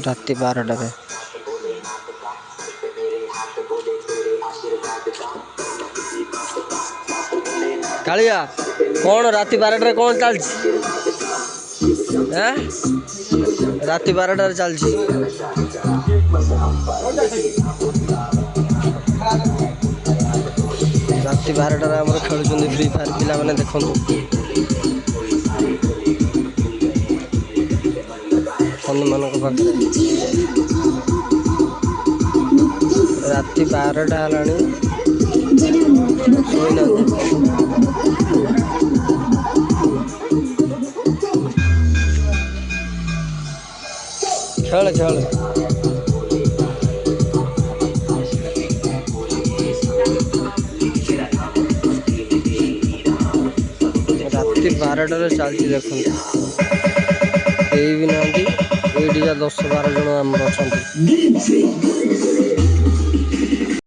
राति 12टार कालिया कौन राति 12टार कौन चलती राति 12टार चलती राति 12टार आमर खेलुं फ्री फायर पिला मैंने देखु फोन मान पाखे राति 12टा है खेल खेल राति 12टार चलती देखते कई भी ना 10-12 जन आम अच्छा।